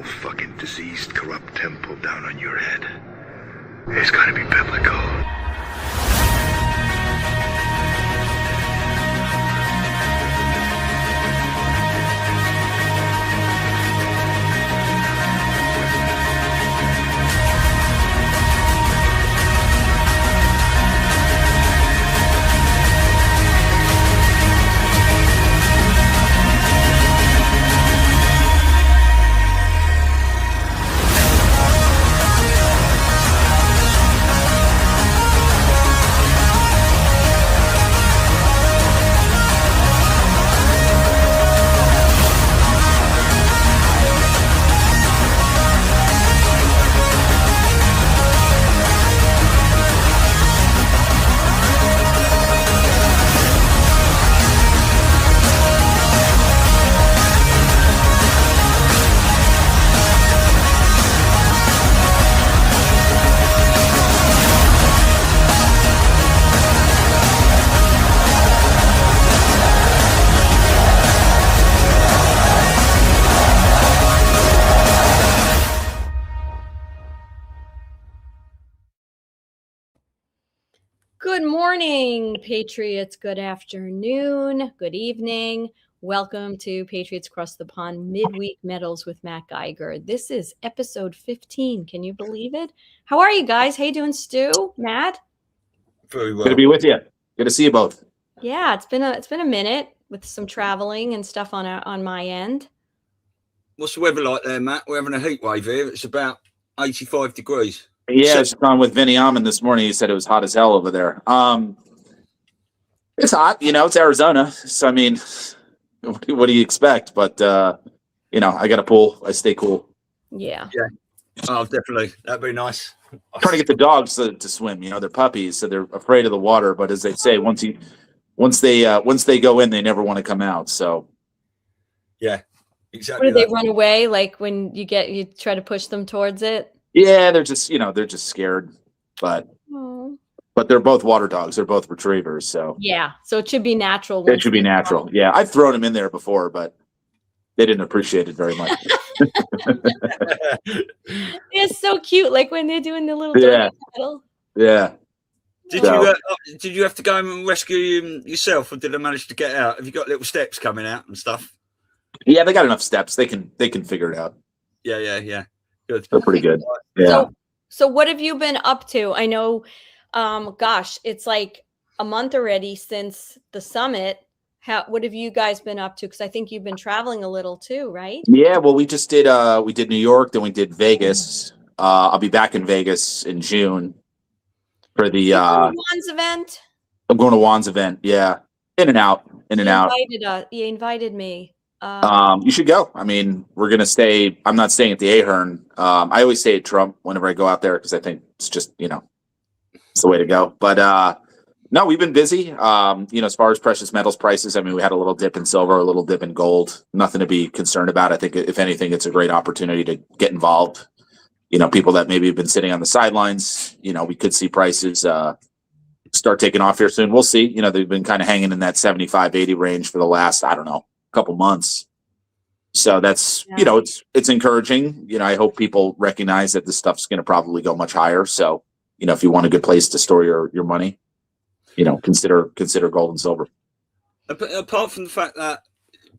whole fucking diseased, corrupt temple down on your head. It's gotta be biblical. Good morning, Patriots. Good afternoon. Good evening. Welcome to Patriots Across the Pond Midweek Metals with Matt Geiger. This is episode 15. Can you believe it? How are you guys? How you doing, Stu? Matt? Very well. Good to be with you. Good to see you both. Yeah, it's been a minute with some traveling and stuff on my end. What's the weather like there, Matt? We're having a heat wave here. It's about 85 degrees. Yeah, I was on with Vinny Almond this morning. He said it was hot as hell over there. It's hot, it's Arizona. So, I mean, what do you expect? But, I got a pool. I stay cool. Yeah. Oh, definitely. That'd be nice. I'm trying to get the dogs to swim. They're puppies, so they're afraid of the water. But as they say, once they go in, they never want to come out. So, yeah, exactly. What do they run away? Like when you try to push them towards it? Yeah, they're just scared. But they're both water dogs. They're both retrievers. So yeah, so it should be natural. It should be natural. Yeah, I've thrown them in there before, but they didn't appreciate it very much. It's so cute, like when they're doing the little paddle. Yeah. Did you have to go and rescue him yourself, or did they manage to get out? Have you got little steps coming out and stuff? Yeah, they got enough steps. They can figure it out. Yeah. Good. They're pretty good. Yeah. So what have you been up to? I know, it's like a month already since the summit. What have you guys been up to? Because I think you've been traveling a little too, right? Yeah. Well, we just did. We did New York, then we did Vegas. I'll be back in Vegas in June for the Juan's event. I'm going to Juan's event. Yeah, in and out. You invited me. You should go. I mean, we're going to stay. I'm not staying at the Ahern. I always stay at Trump whenever I go out there because I think it's just, it's the way to go. But no, we've been busy. As far as precious metals prices, I mean, we had a little dip in silver, a little dip in gold. Nothing to be concerned about. I think, if anything, it's a great opportunity to get involved. People that maybe have been sitting on the sidelines, we could see prices start taking off here soon. We'll see. They've been kind of hanging in that 75, 80 range for the last, I don't know, couple months. So that's, it's encouraging. I hope people recognize that this stuff's going to probably go much higher. So, if you want a good place to store your money, consider gold and silver. Apart from the fact that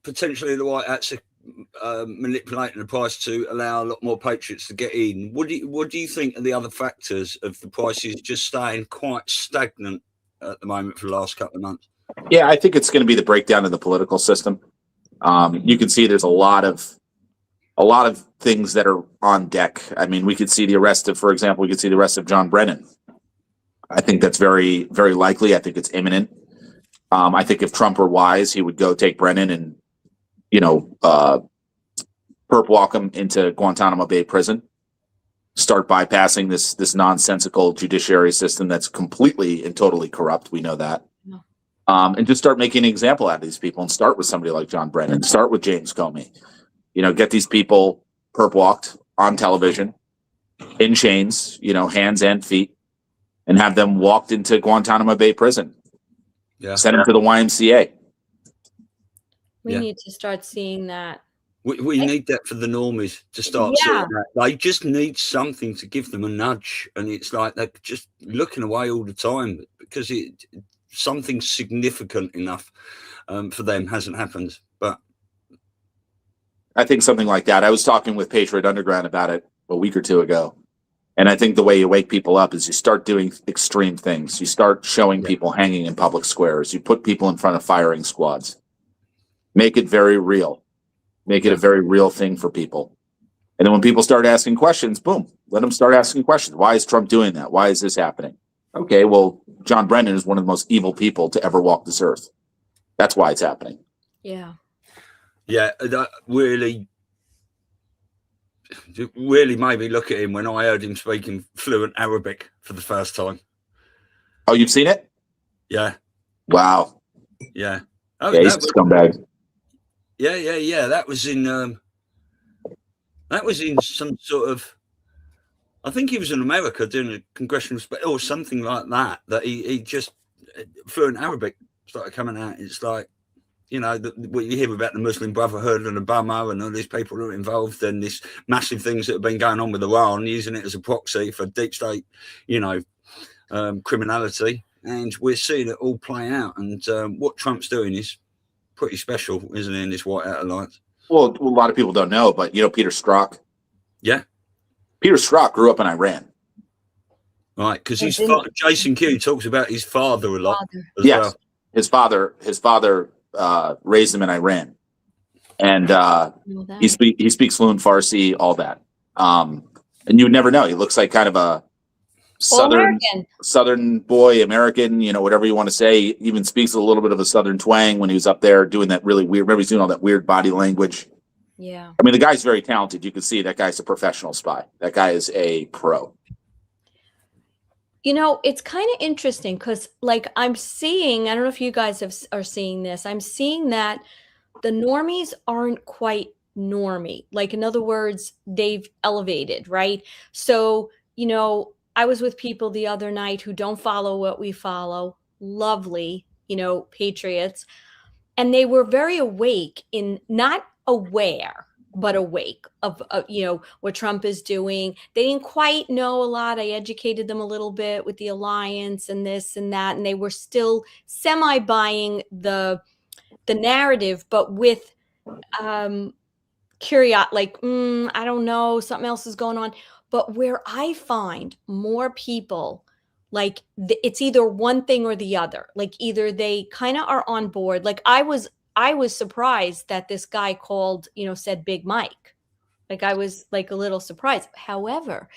potentially the White Hats are manipulating the price to allow a lot more patriots to get in, what do you think are the other factors of the prices just staying quite stagnant at the moment for the last couple of months? Yeah, I think it's going to be the breakdown of the political system. You can see there's a lot of things that are on deck. I mean, we could see the arrest of John Brennan. I think that's very, very likely. I think it's imminent. I think if Trump were wise, he would go take Brennan and, perp walk him into Guantanamo Bay prison, start bypassing this nonsensical judiciary system that's completely and totally corrupt. We know that. And just start making an example out of these people and start with somebody like John Brennan, start with James Comey, get these people perp walked on television in chains, hands and feet, and have them walked into Guantanamo Bay prison. Yeah. Send them to the YMCA. We need to start seeing that We need that for the normies to start sorting out. They just need something to give them a nudge, and it's like they're just looking away all the time because something significant enough for them hasn't happened. But I think something like that. I was talking with Patriot Underground about it a week or two ago, and I think the way you wake people up is you start doing extreme things. You start showing people hanging in public squares. You put people in front of firing squads. Make it very real. Make it a very real thing for people. And then when people start asking questions, boom, let them start asking questions. Why is Trump doing that? Why is this happening? Okay, well, John Brennan is one of the most evil people to ever walk this earth. That's why it's happening. Yeah. Yeah, that really made me look at him when I heard him speaking fluent Arabic for the first time. Oh, you've seen it? Yeah. Wow. Yeah. Oh, yeah, he's a scumbag. Yeah. That was in some sort of, I think he was in America doing a congressional speech or something like that. That he just fluent Arabic started coming out. It's like, you know, what you hear about the Muslim Brotherhood and Obama and all these people who are involved and this massive things that have been going on with Iran, using it as a proxy for deep state, you know, criminality. And we're seeing it all play out. And what Trump's doing is pretty special, isn't it, in this White Hat Alliance? Well, a lot of people don't know, but you know Peter Strzok? Yeah. Peter Strzok grew up in Iran. Right, because Jason Q talks about his father a lot. Yes, well. His father raised him in Iran, and he speaks fluent Farsi, all that. And you would never know. He looks like kind of a Southern boy, American, you know, whatever you want to say. He even speaks a little bit of a Southern twang when he was up there doing that really weird. Remember, he's doing all that weird body language. Yeah. I mean, the guy's very talented. You can see that guy's a professional spy. That guy is a pro. You know, it's kind of interesting because, like, I'm seeing, I don't know if you guys are seeing this. I'm seeing that the normies aren't quite normie. Like, in other words, they've elevated, right? So, you know, I was with people the other night who don't follow what we follow. Lovely, you know, patriots. And they were very awake in, not aware, but awake of you know, what Trump is doing. They didn't quite know a lot. I educated them a little bit with the alliance and this and that. And they were still semi-buying the narrative, but with curiosity, like, I don't know, something else is going on. But where I find more people, like, it's either one thing or the other. Like, either they kind of are on board. Like, I was surprised that this guy called, you know, said Big Mike. Like, I was like a little surprised. However,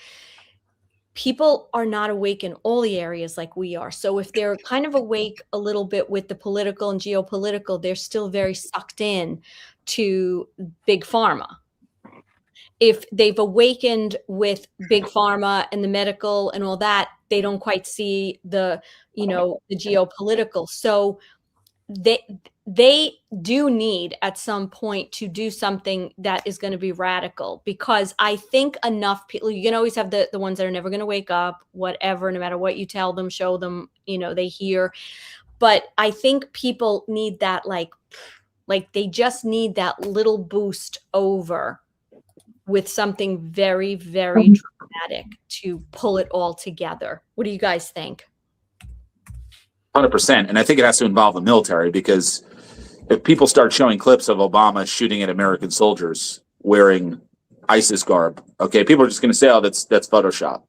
people are not awake in all the areas like we are. So if they're kind of awake a little bit with the political and geopolitical, they're still very sucked in to Big Pharma. If they've awakened with Big Pharma and the medical and all that, they don't quite see the, you know, the geopolitical. So they do need at some point to do something that is going to be radical, because I think enough people, you can always have the ones that are never going to wake up, whatever, no matter what you tell them, show them, you know, they hear. But I think people need that, like they just need that little boost over with something very, very dramatic to pull it all together. What do you guys think? 100%. And I think it has to involve the military, because if people start showing clips of Obama shooting at American soldiers wearing ISIS garb, okay, people are just going to say, oh, that's Photoshop.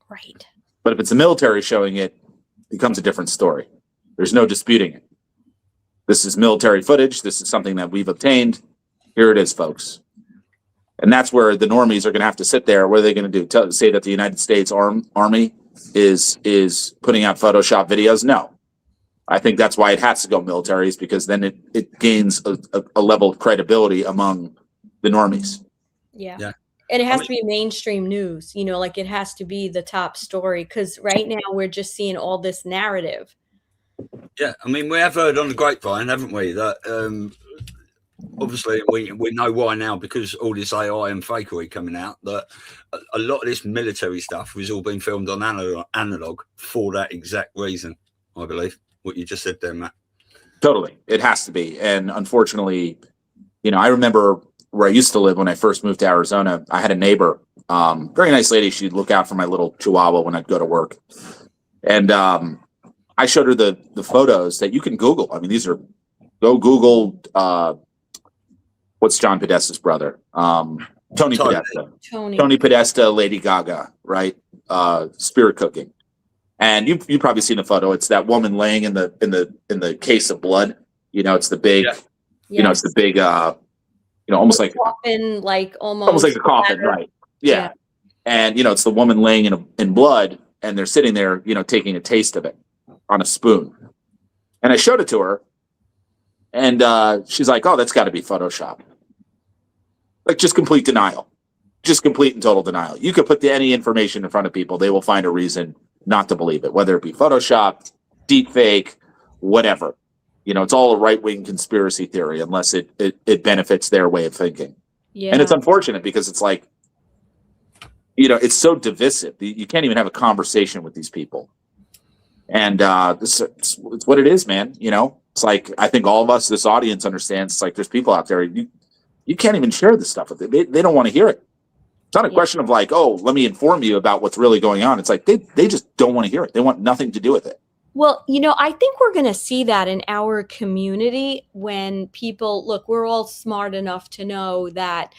Right. But if it's the military showing it, it becomes a different story. There's no disputing it. This is military footage. This is something that we've obtained. Here it is, folks. And that's where the normies are going to have to sit there. What are they going to do? Say that the United States Army is putting out Photoshop videos? No. I think that's why it has to go military, is because then it gains a level of credibility among the normies. Yeah. And it has to be mainstream news, you know, like it has to be the top story, because right now we're just seeing all this narrative. Yeah, I mean, we have heard on the grapevine, haven't we, that obviously we know why now, because all this AI and fakery coming out, that a lot of this military stuff was all being filmed on analog for that exact reason, I believe. What you just said there, Matt. Totally. It has to be. And unfortunately, you know, I remember where I used to live when I first moved to Arizona, I had a neighbor, very nice lady. She'd look out for my little chihuahua when I'd go to work. And I showed her the photos that you can Google. I mean, go Google, what's John Podesta's brother? Tony Podesta. Tony Podesta, Lady Gaga, right? Spirit cooking. And you've probably seen the photo. It's that woman laying in the case of blood. It's the big, it's the big, almost like coffin, almost like a coffin, right? Yeah. And it's the woman laying in blood, and they're sitting there, taking a taste of it on a spoon. And I showed it to her, and she's like, "Oh, that's got to be Photoshop." Like, just complete denial, just complete and total denial. You could put any information in front of people, they will find a reason not to believe it, whether it be Photoshop, deep fake, whatever. It's all a right-wing conspiracy theory unless it benefits their way of thinking. Yeah. And it's unfortunate because it's like, it's so divisive. You can't even have a conversation with these people. And it's what it is, man. It's like, I think all of us, this audience understands, it's like there's people out there, you can't even share this stuff with them. They don't want to hear it. It's not a question of like, oh, let me inform you about what's really going on. It's like they just don't want to hear it. They want nothing to do with it. Well, I think we're going to see that in our community when people look, we're all smart enough to know that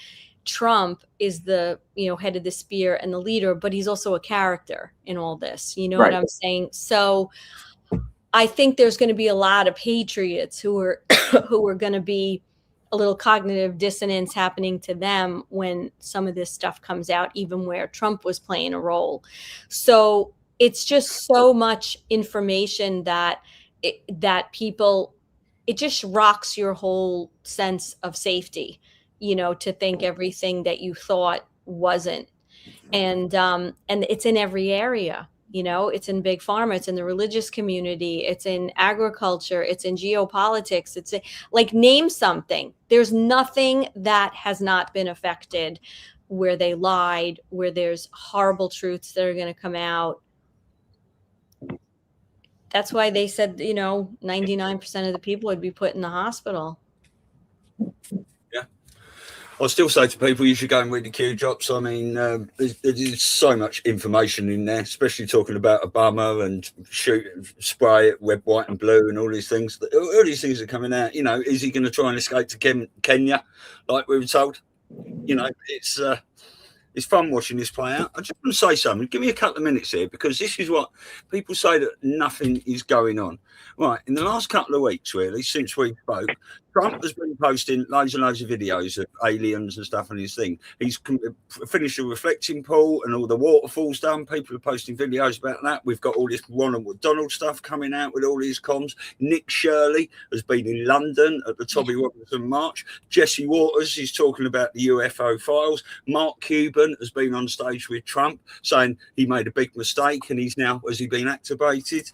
Trump is the, head of the spear and the leader, but he's also a character in all this. You know right. what I'm saying? So I think there's going to be a lot of patriots who are going to be a little cognitive dissonance happening to them when some of this stuff comes out, even where Trump was playing a role. So it's just so much information that people, it just rocks your whole sense of safety, to think everything that you thought wasn't. And it's in every area. It's in big pharma, it's in the religious community, it's in agriculture, it's in geopolitics, name something. There's nothing that has not been affected where they lied, where there's horrible truths that are going to come out. That's why they said, 99% of the people would be put in the hospital. I still say to people, you should go and read the Q drops. I mean, there's so much information in there, especially talking about Obama and spray it red, white, and blue, and all these things. All these things are coming out. Is he going to try and escape to Kenya, like we were told? It's fun watching this play out. I just want to say something. Give me a couple of minutes here, because this is what people say, that nothing is going on. Right, in the last couple of weeks, really, since we spoke, Trump has been posting loads and loads of videos of aliens and stuff on his thing. He's finished a reflecting pool and all the waterfalls done. People are posting videos about that. We've got all this Ronald McDonald stuff coming out with all these comms. Nick Shirley has been in London at the Tommy Robinson March. Jesse Waters is talking about the UFO files. Mark Cuban has been on stage with Trump saying he made a big mistake and has he been activated?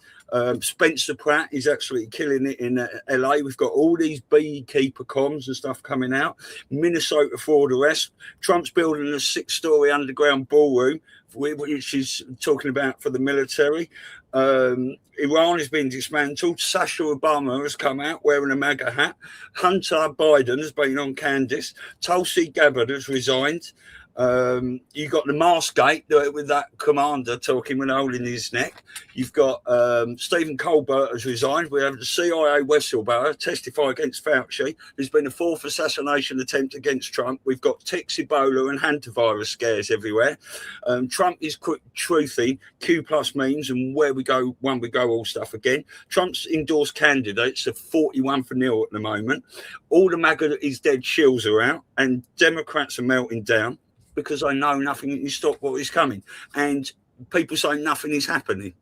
Spencer Pratt is actually killing it in LA. We've got all these beekeeper comms and stuff coming out. Minnesota fraud arrest. Trump's building a 6-story underground ballroom, which is talking about for the military. Iran has been dismantled. Sasha Obama has come out wearing a MAGA hat. Hunter Biden has been on Candace. Tulsi Gabbard has resigned. You got the mask gate with that commander talking with a hole in his neck. You've got Stephen Colbert has resigned. We have the CIA whistleblower testify against Fauci. There's been a 4th assassination attempt against Trump. We've got ticks, Ebola, and hantavirus scares everywhere. Trump is truthing Q plus means and where we go, one we go, all stuff again. Trump's endorsed candidates are 41-0 at the moment. All the MAGA is dead shills are out, and Democrats are melting down, because I know nothing is stop what is coming. And people say nothing is happening.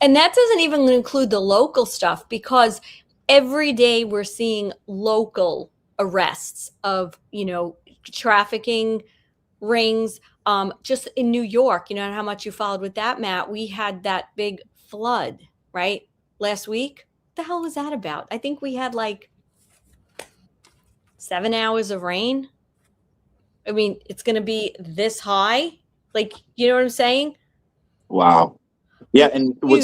And that doesn't even include the local stuff, because every day we're seeing local arrests of, trafficking rings. Just in New York, how much you followed with that, Matt. We had that big flood, right? Last week. What the hell was that about? I think we had 7 hours of rain. I mean, it's going to be this high. You know what I'm saying? Wow. Yeah. And go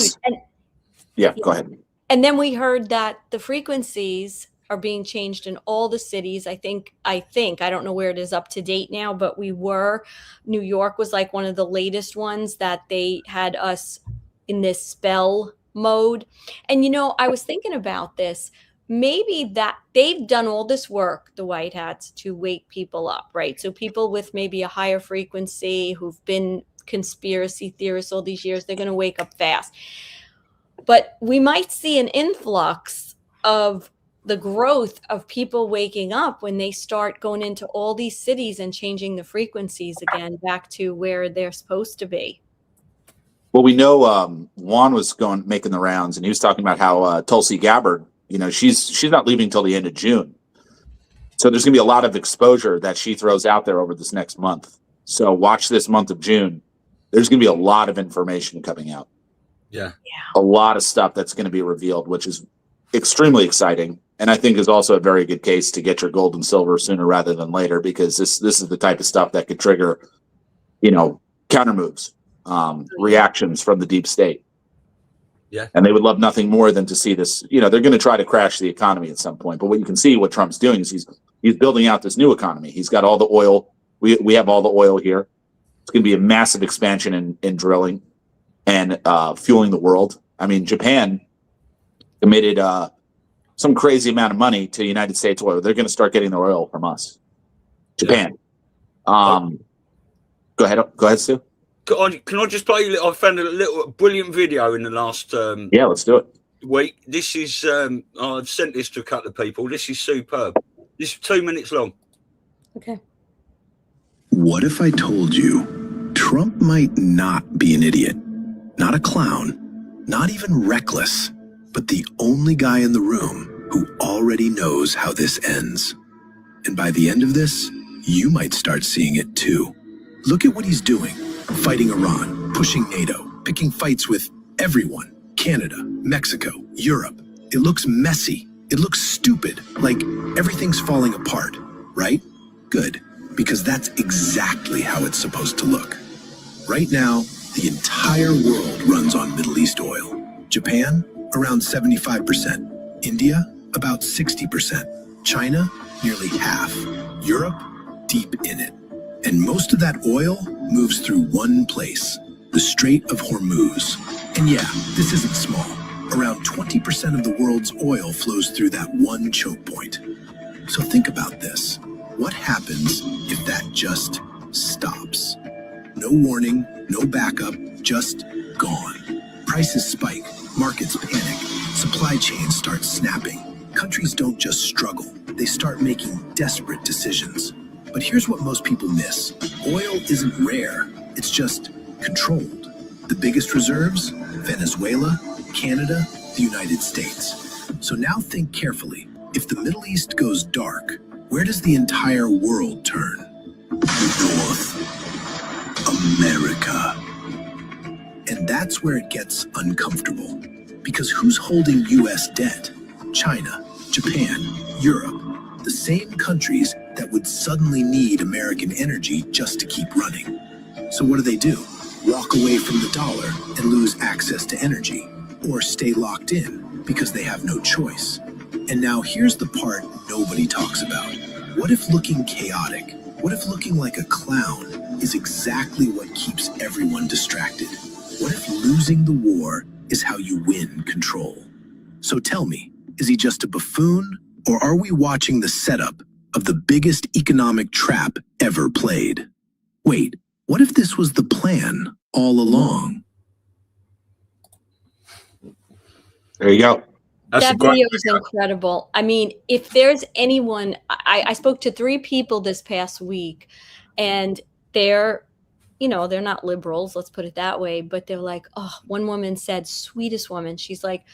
ahead. And then we heard that the frequencies are being changed in all the cities. I think, I don't know where it is up to date now, but New York was like one of the latest ones that they had us in this spell mode. And, I was thinking about this. Maybe that they've done all this work, the white hats, to wake people up, right? So people with maybe a higher frequency who've been conspiracy theorists all these years, they're going to wake up fast. But we might see an influx of the growth of people waking up when they start going into all these cities and changing the frequencies again back to where they're supposed to be. Well, we know Juan was making the rounds, and he was talking about how Tulsi Gabbard, she's not leaving till the end of June. So there's going to be a lot of exposure that she throws out there over this next month. So watch this month of June. There's going to be a lot of information coming out. Yeah. A lot of stuff that's going to be revealed, which is extremely exciting. And I think is also a very good case to get your gold and silver sooner rather than later, because this is the type of stuff that could trigger, counter moves, reactions from the deep state. Yeah. And they would love nothing more than to see this. They're going to try to crash the economy at some point. But what you can see, what Trump's doing is he's building out this new economy. He's got all the oil. We have all the oil here. It's going to be a massive expansion in drilling and fueling the world. I mean, Japan committed some crazy amount of money to United States oil. They're going to start getting their oil from us. Japan. Yeah. Go ahead, Stu. Can I just play? I found a little brilliant video in the last. Yeah, let's do it. Week. This is. I've sent this to a couple of people. This is superb. This is 2 minutes long. Okay. What if I told you Trump might not be an idiot, not a clown, not even reckless, but the only guy in the room who already knows how this ends? And by the end of this, you might start seeing it too. Look at what he's doing. Fighting Iran, pushing NATO, picking fights with everyone. Canada, Mexico, Europe. It looks messy. It looks stupid, like everything's falling apart, right? Good, because that's exactly how it's supposed to look. Right now, the entire world runs on Middle East oil. Japan, around 75%. India, about 60%. China, nearly half. Europe, deep in it. And most of that oil moves through one place, the Strait of Hormuz. And yeah, this isn't small. Around 20% of the world's oil flows through that one choke point. So think about this. What happens if that just stops? No warning, no backup, just gone. Prices spike, markets panic, supply chains start snapping. Countries don't just struggle, they start making desperate decisions. But here's what most people miss. Oil isn't rare, it's just controlled. The biggest reserves? Venezuela, Canada, the United States. So now think carefully. If the Middle East goes dark, where does the entire world turn? North America. And that's where it gets uncomfortable. Because who's holding US debt? China, Japan, Europe. The same countries that would suddenly need American energy just to keep running. So what do? Walk away from the dollar and lose access to energy, or stay locked in because they have no choice. And now here's the part nobody talks about. What if looking chaotic, what if looking like a clown is exactly what keeps everyone distracted? What if losing the war is how you win control? So tell me, is he just a buffoon, or are we watching the setup of the biggest economic trap ever played? Wait, what if this was the plan all along? There you go. That video is incredible. I mean, if there's anyone, I spoke to 3 people this past week, and they're not liberals, let's put it that way, but they're like, oh, one woman said, sweetest woman, she's like,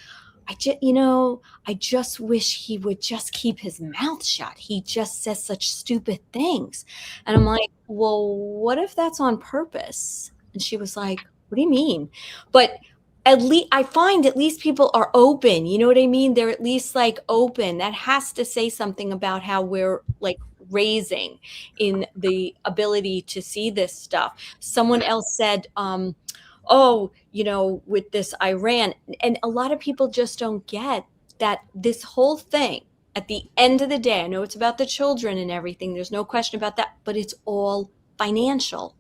I just wish he would just keep his mouth shut. He just says such stupid things. And I'm like, well, what if that's on purpose? And she was like, what do you mean? But at least I find at least people are open. You know what I mean? They're at least like open. That has to say something about how we're like raising in the ability to see this stuff. Someone else said, with this Iran, and a lot of people just don't get that this whole thing At the end of the day, I know it's about the children and everything. There's no question about that, but it's all financial.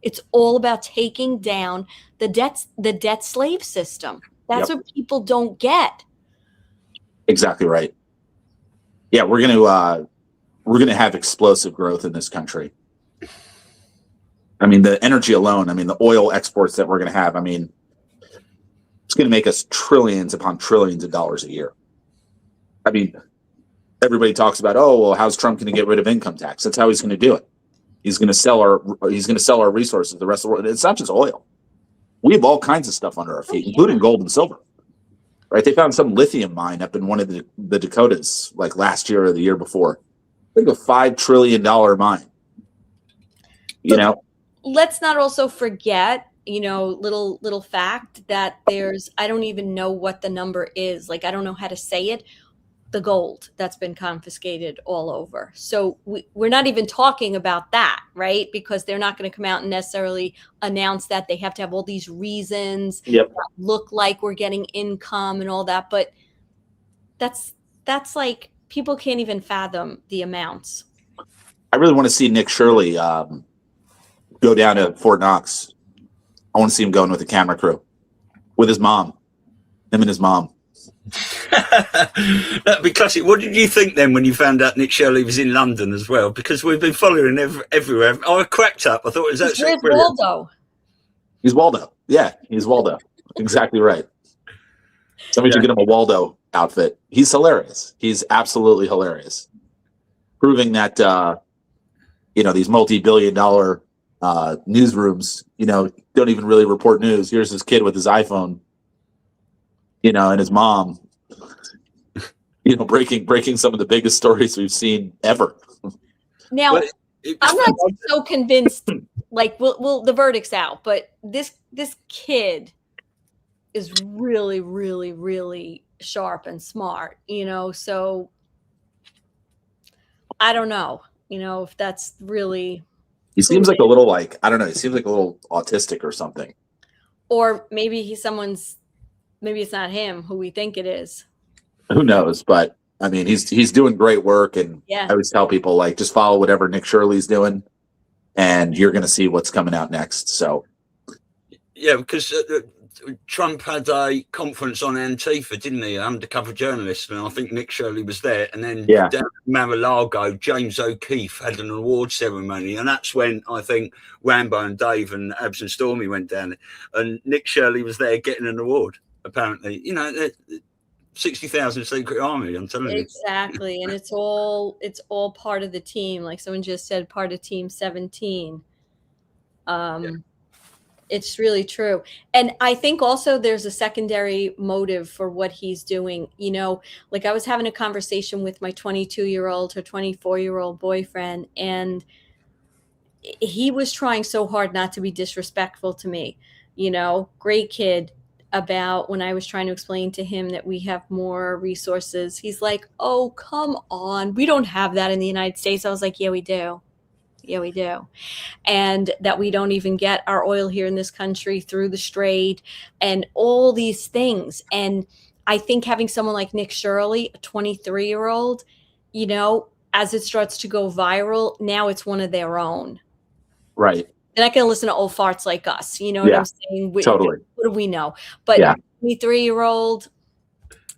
It's all about taking down the debt slave system. That's Yep. what people don't get. Exactly right. Yeah, we're gonna have explosive growth in this country. I mean, the energy alone, I mean, the oil exports that we're gonna have, I mean, it's gonna make us trillions upon trillions of dollars a year. I mean, everybody talks about, oh, well, how's Trump gonna get rid of income tax? That's how he's gonna do it. He's gonna sell our resources to the rest of the world. It's not just oil. We have all kinds of stuff under our feet, including gold and silver. Right? They found some lithium mine up in one of the Dakotas like last year or the year before. I think a $5 trillion mine. You know? Let's not also forget, little fact that I don't even know what the number is. Like, I don't know how to say it. The gold that's been confiscated all over. So we're not even talking about that, right? Because they're not going to come out and necessarily announce that. They have to have all these reasons that look like we're getting income and all that. But that's like, people can't even fathom the amounts. I really want to see Nick Shirley go down to Fort Knox. I want to see him going with the camera crew, with his mom, him and his mom. That'd be classic. What did you think then when you found out Nick Shirley was in London as well? Because we've been following him everywhere. I cracked up. I thought it was actually Where's brilliant. Waldo? He's Waldo. Yeah, he's Waldo. Exactly right. Somebody should get him a Waldo outfit. He's hilarious. He's absolutely hilarious. Proving that these multi-billion-dollar newsrooms, don't even really report news. Here's this kid with his iPhone, and his mom, breaking some of the biggest stories we've seen ever. Now, I'm not so convinced. Like, the verdict's out, but this kid is really, really, really sharp and smart. So I don't know. If that's really. He seems like a little I don't know. He seems like a little autistic or something. Or maybe maybe it's not him who we think it is. Who knows? But I mean, he's doing great work, and yeah. I always tell people just follow whatever Nick Shirley's doing, and you're going to see what's coming out next. So, yeah, because Trump had a conference on Antifa, didn't he? Undercover journalist, and I think Nick Shirley was there. And then down at Mar-a-Lago, James O'Keefe had an award ceremony, and that's when I think Rambo and Dave and Abs and Stormy went down, and Nick Shirley was there getting an award. Apparently, 60,000 secret army. I'm telling you. Exactly, and it's all part of the team. Like someone just said, part of Team 17. It's really true. And I think also there's a secondary motive for what he's doing. Like I was having a conversation with my 22-year-old or 24-year-old boyfriend, and he was trying so hard not to be disrespectful to me. Great kid. About when I was trying to explain to him that we have more resources. He's like, oh, come on. We don't have that in the United States. I was like, yeah, we do. Yeah, we do. And that we don't even get our oil here in this country through the Strait and all these things. And I think having someone like Nick Shirley, a 23-year-old, as it starts to go viral, now it's one of their own. Right. They're not going to listen to old farts like us. You know what I'm saying? Totally. What do we know? But 23-year-old,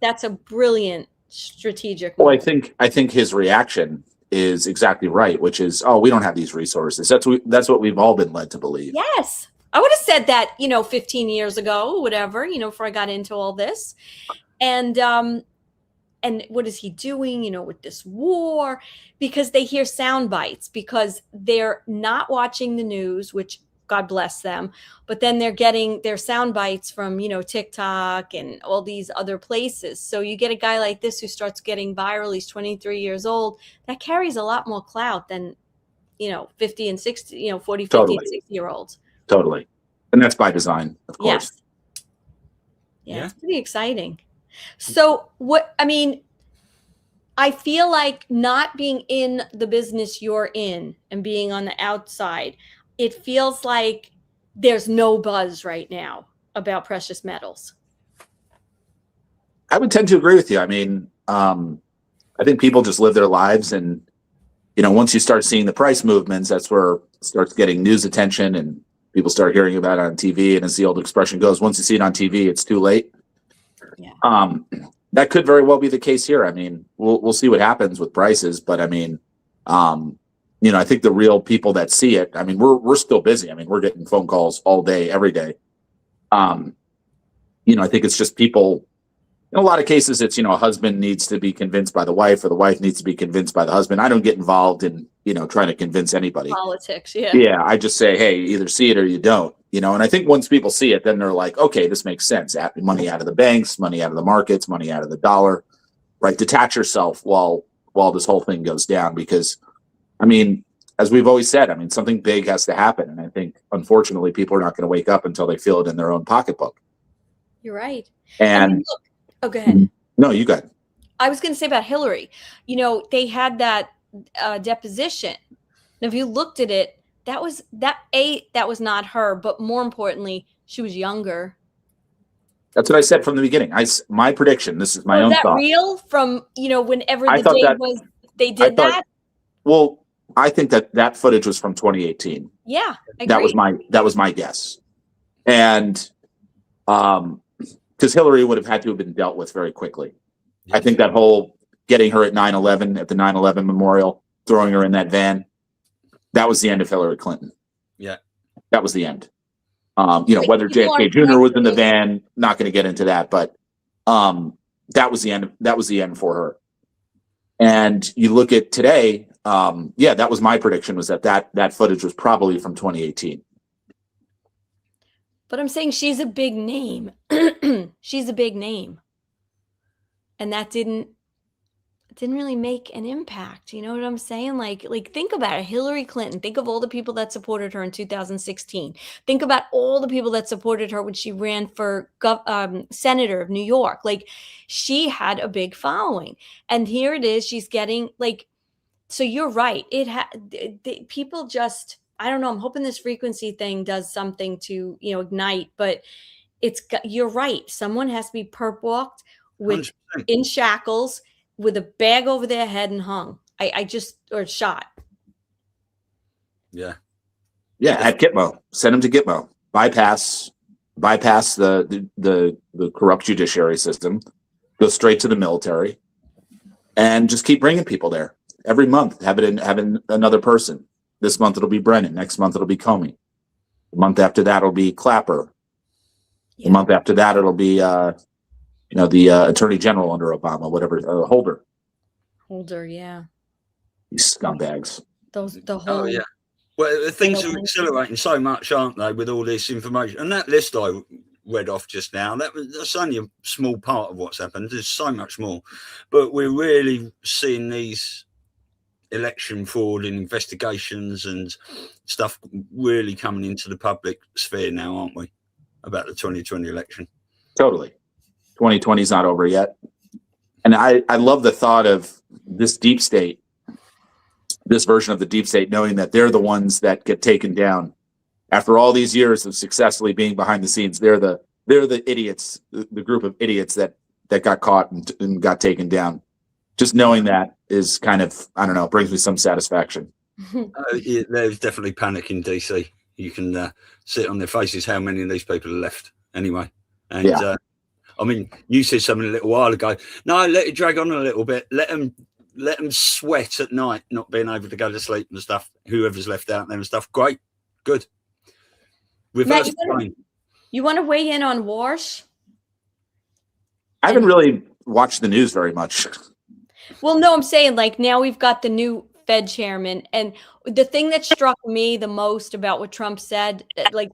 that's a brilliant strategic move. Well, I think his reaction is exactly right, which is, oh, we don't have these resources. That's what we've all been led to believe. Yes. I would have said that, 15 years ago, whatever, before I got into all this. And what is he doing, with this war? Because they hear sound bites, because they're not watching the news, which God bless them. But then they're getting their sound bites from, TikTok and all these other places. So you get a guy like this who starts getting viral. He's 23 years old. That carries a lot more clout than, 50 and 60, 40, 50 and 60-year-olds. Totally. And that's by design, of course. Yes. Yeah, it's pretty exciting. So I feel like not being in the business you're in and being on the outside, it feels like there's no buzz right now about precious metals. I would tend to agree with you. I mean, I think people just live their lives, and once you start seeing the price movements, that's where it starts getting news attention, and people start hearing about it on TV. And as the old expression goes, once you see it on TV, it's too late. Yeah. That could very well be the case here. I mean, we'll see what happens with prices, but I mean, I think the real people that see it, I mean, we're still busy. I mean, we're getting phone calls all day, every day. I think it's just people. In a lot of cases, it's, a husband needs to be convinced by the wife, or the wife needs to be convinced by the husband. I don't get involved in, trying to convince anybody. Politics, yeah. Yeah, I just say, hey, either see it or you don't, And I think once people see it, then they're like, okay, this makes sense. Money out of the banks, money out of the markets, money out of the dollar, right? Detach yourself while this whole thing goes down, because, I mean, as we've always said, I mean, something big has to happen. And I think, unfortunately, people are not going to wake up until they feel it in their own pocketbook. You're right. And look, oh, go ahead. No, you got it. I was going to say about Hillary, they had that deposition. And if you looked at it, that was not her, but more importantly, she was younger. That's what I said from the beginning. My prediction, this is my own thought. Was that real from, whenever the day was, they did that? Well, I think that footage was from 2018. Yeah. That was my guess. And, because Hillary would have had to have been dealt with very quickly. I think that whole getting her at 9/11, at the 9/11 memorial, throwing her in that van, that was the end of Hillary Clinton. Yeah. That was the end. Whether JFK Jr. was in the van, not going to get into that, but that was the end. That was the end for her. And you look at today, that was my prediction, was that footage was probably from 2018. But I'm saying she's a big name. She's a big name. And that didn't really make an impact. You know what I'm saying? Like think about it. Hillary Clinton. Think of all the people that supported her in 2016. Think about all the people that supported her when she ran for senator of New York. Like, she had a big following. And here it is. She's getting so you're right. People just, I don't know. I'm hoping this frequency thing does something to, ignite, but you're right. Someone has to be perp walked in shackles with a bag over their head and hung. Or shot. Yeah. Yeah. At Gitmo, send them to Gitmo, bypass the corrupt judiciary system, go straight to the military, and just keep bringing people there every month. Have another person. This month it'll be Brennan. Next month it'll be Comey. The month after that it'll be Clapper. Yeah. The month after that it'll be the Attorney General under Obama, whatever, Holder. Holder, yeah. These scumbags. Oh yeah. Well, things are accelerating so much, aren't they, with all this information? And that list I read off just now, that's only a small part of what's happened. There's so much more, but we're really seeing these election fraud and investigations and stuff really coming into the public sphere now, aren't we, about the 2020 election? Totally. 2020 is not over yet. And I love the thought of this deep state, this version of the deep state, knowing that they're the ones that get taken down. After all these years of successfully being behind the scenes, they're the idiots, the group of idiots that got caught and got taken down. Just knowing that is kind of, I don't know, brings me some satisfaction. There's definitely panic in DC. You can see it on their faces how many of these people are left anyway. And I mean, you said something a little while ago. No, let it drag on a little bit. Let them sweat at night, not being able to go to sleep and stuff. Whoever's left out there and stuff. Great, good. Reverse Matt, you want to weigh in on Warsh? I haven't really watched the news very much. Well, no, I'm saying now we've got the new Fed chairman, and the thing that struck me the most about what Trump said,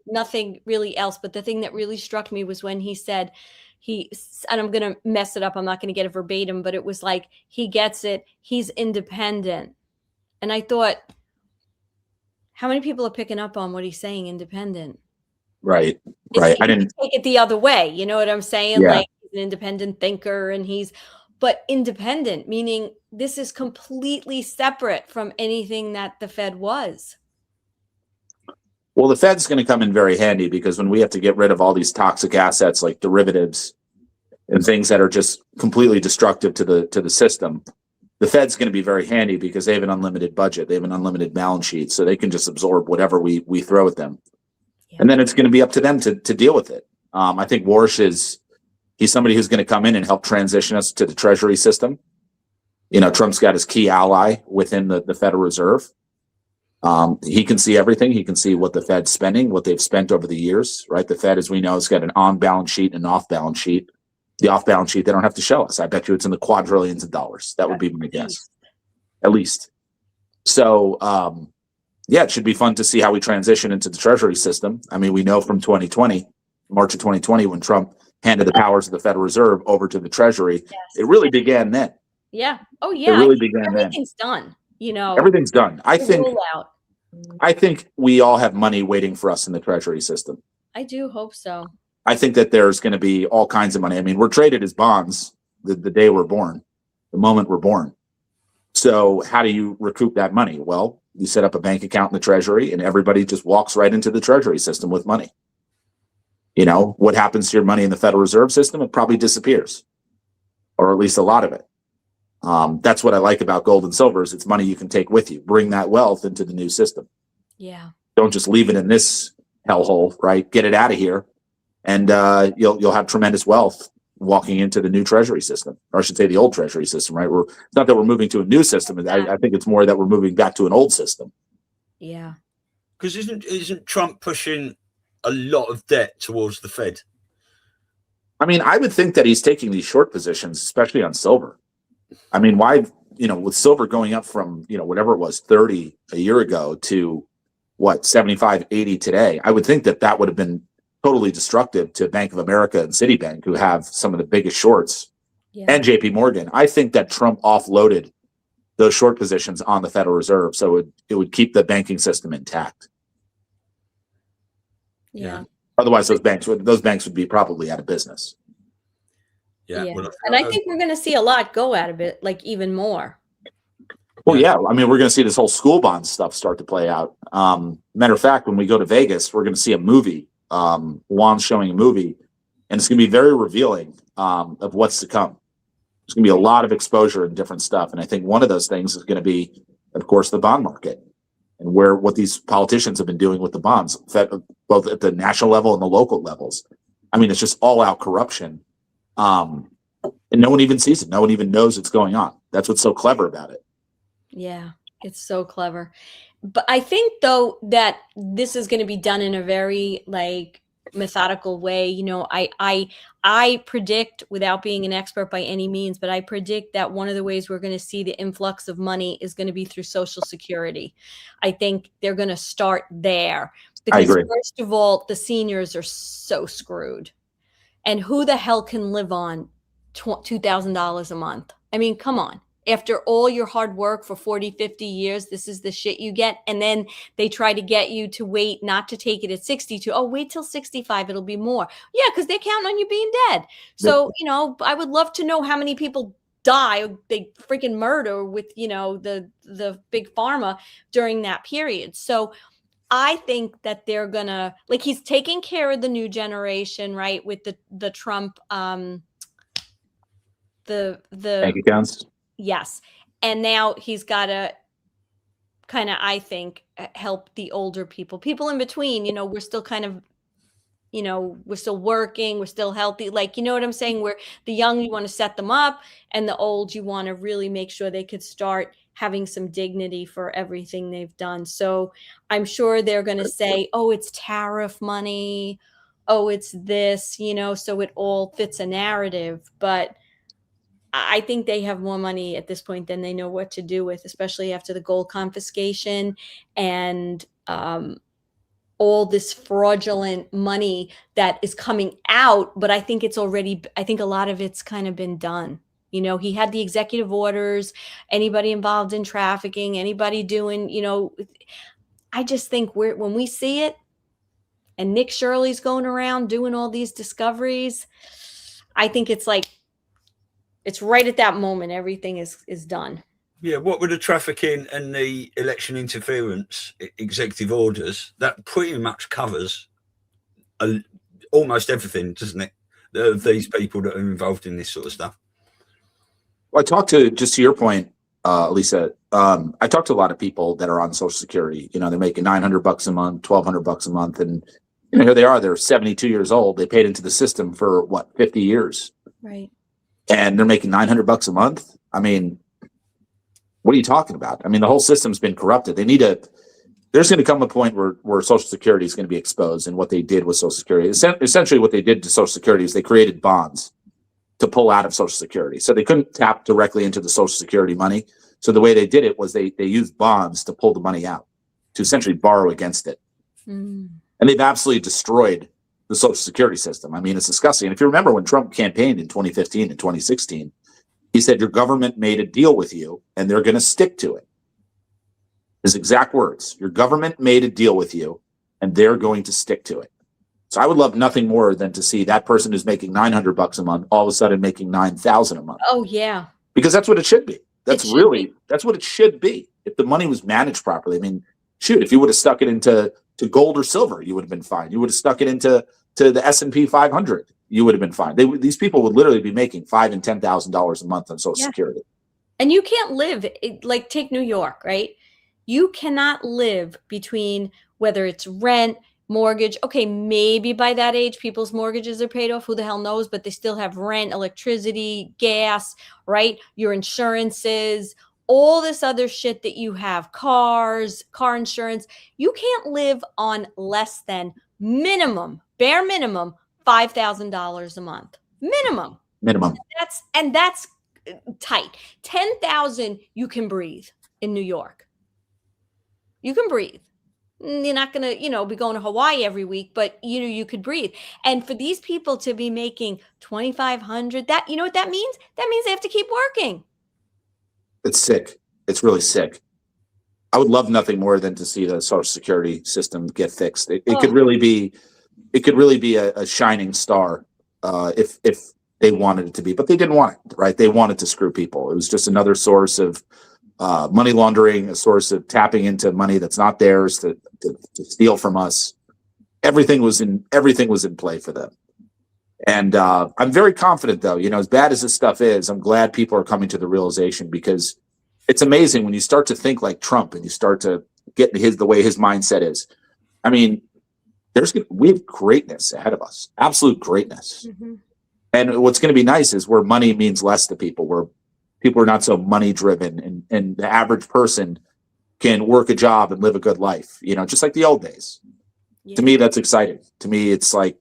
nothing really else, but the thing that really struck me was when he said and I'm going to mess it up. I'm not going to get it verbatim, but it was he gets it. He's independent. And I thought, how many people are picking up on what he's saying, independent? Right. I didn't take it the other way. You know what I'm saying? Yeah. He's an independent thinker but independent, meaning this is completely separate from anything that the Fed was. Well, the Fed's going to come in very handy, because when we have to get rid of all these toxic assets like derivatives and things that are just completely destructive to the system, the Fed's going to be very handy because they have an unlimited budget. They have an unlimited balance sheet, so they can just absorb whatever we throw at them. Yeah. And then it's going to be up to them to deal with it. I think Warsh he's somebody who's going to come in and help transition us to the Treasury system. Trump's got his key ally within the Federal Reserve. He can see everything. He can see what the Fed's spending, what they've spent over the years, right? The Fed, as we know, has got an on-balance sheet and an off-balance sheet. The off-balance sheet, they don't have to show us. I bet you it's in the quadrillions of dollars. That would be my guess. At least. So, it should be fun to see how we transition into the Treasury system. I mean, we know from March of 2020, when Trump handed the powers of the Federal Reserve over to the Treasury, it really began then. Yeah. Oh, yeah. It really began then. Everything's done. Everything's done. I think we all have money waiting for us in the Treasury system. I do hope so. I think that there's going to be all kinds of money. I mean, we're traded as bonds the day we're born, the moment we're born. So how do you recoup that money? Well, you set up a bank account in the Treasury and everybody just walks right into the Treasury system with money. What happens to your money in the Federal Reserve System? It probably disappears, or at least a lot of it. That's what I like about gold and silver is it's money you can take with you. Bring that wealth into the new system. Yeah. Don't just leave it in this hellhole, right? Get it out of here, and you'll have tremendous wealth walking into the new Treasury system, or I should say the old Treasury system, right? It's not that we're moving to a new system. I think it's more that we're moving back to an old system. Yeah. Because isn't Trump pushing a lot of debt towards the Fed? I mean, I would think that he's taking these short positions, especially on silver. I mean, why, with silver going up from, whatever it was, 30 a year ago to 75, 80 today, I would think that would have been totally destructive to Bank of America and Citibank, who have some of the biggest shorts, and JP Morgan. I think that Trump offloaded those short positions on the Federal Reserve, so it would keep the banking system intact. Yeah. Otherwise, those banks would be probably out of business. Yeah. Well, and I think we're going to see a lot go out of it, like even more. Well, yeah. I mean, we're going to see this whole school bond stuff start to play out. Matter of fact, when we go to Vegas, we're going to see a movie. Juan's showing a movie, and it's going to be very revealing of what's to come. There's going to be a lot of exposure and different stuff. And I think one of those things is going to be, of course, the bond market and what these politicians have been doing with the bonds, both at the national level and the local levels. I mean, it's just all out corruption. And no one even sees it. No one even knows it's going on. That's what's so clever about it. Yeah, it's so clever. But I think, though, that this is going to be done in a very methodical way. I predict, without being an expert by any means, but I predict that one of the ways we're going to see the influx of money is going to be through Social Security. I think they're going to start there because, first of all, the seniors are so screwed. And who the hell can live on $2,000 a month? I mean, come on. After all your hard work for 40, 50 years, this is the shit you get. And then they try to get you to wait, not to take it at 62. Oh, wait till 65. It'll be more. Yeah, because they're counting on you being dead. So, I would love to know how many people die, they freaking murder with, the big pharma during that period. So I think that they're gonna, he's taking care of the new generation, right? With the Trump, the bank accounts. Yes. And now he's got to kind of, I think, help the older people in between. We're still kind of, we're still working, we're still healthy. You know what I'm saying? Where the young, you want to set them up, and the old, you want to really make sure they could start having some dignity for everything they've done. So I'm sure they're going to say, oh, it's tariff money. Oh, it's this, so it all fits a narrative. But I think they have more money at this point than they know what to do with, especially after the gold confiscation and all this fraudulent money that is coming out. But I think a lot of it's kind of been done. He had the executive orders, anybody involved in trafficking, anybody doing, I just think when we see it and Nick Shirley's going around doing all these discoveries, I think it's it's right at that moment. Everything is done. Yeah. What with the trafficking and the election interference executive orders, that pretty much covers almost everything, doesn't it? Of these people that are involved in this sort of stuff. Well, I talked to, just to your point, Elisa, I talk to a lot of people that are on Social Security. You know, they're making $900 a month, $1,200 a month, and you know, here they are. They're 72 years old. They paid into the system for what, 50 years, Right? and they're making $900 a month. I mean, what are you talking about? I mean, the whole system's been corrupted. They need to. There's going to come a point where Social Security is going to be exposed, and what they did with Social Security. Essentially, what they did to Social Security is they created bonds to pull out of Social Security. So they couldn't tap directly into the Social Security money. So the way they did it was they used bonds to pull the money out, to essentially borrow against it. Mm. And they've absolutely destroyed the Social Security system. I mean, it's disgusting. And if you remember when Trump campaigned in 2015 and 2016, he said, your government made a deal with you and they're going to stick to it. His exact words, your government made a deal with you and they're going to stick to it. So I would love nothing more than to see that person who's making $900 a month all of a sudden making $9,000 a month. Oh, yeah. Because that's what it should be. That's what it should be. If the money was managed properly. I mean, shoot, if you would have stuck it into gold or silver, you would have been fine. You would have stuck it into the S&P 500, you would have been fine. These people would literally be making $5,000 and $10,000 a month on Social Security. And you can't live like take New York, right? You cannot live between whether it's rent, mortgage. Okay, maybe by that age, people's mortgages are paid off. Who the hell knows? But they still have rent, electricity, gas, right? Your insurances, all this other shit that you have, cars, car insurance. You can't live on less than bare minimum, $5,000 a month. Minimum. That's tight. 10,000, you can breathe in New York. You can breathe. You're not going to, be going to Hawaii every week, but you could breathe. And for these people to be making $2,500, that, you know what that means? That means they have to keep working. It's sick. It's really sick. I would love nothing more than to see the Social Security system get fixed. It could really be a shining star if they wanted it to be, but they didn't want it, right? They wanted to screw people. It was just another source of money laundering, a source of tapping into money that's not theirs to steal from us. Everything was in play for them. And I'm very confident, though, as bad as this stuff is, I'm glad people are coming to the realization, because it's amazing when you start to think like Trump and you start to get the way his mindset is. I mean, we have greatness ahead of us, absolute greatness. Mm-hmm. And what's going to be nice is where money means less to people, where people are not so money driven, and the average person can work a job and live a good life, just like the old days. Yeah. To me, that's exciting. To me, it's like,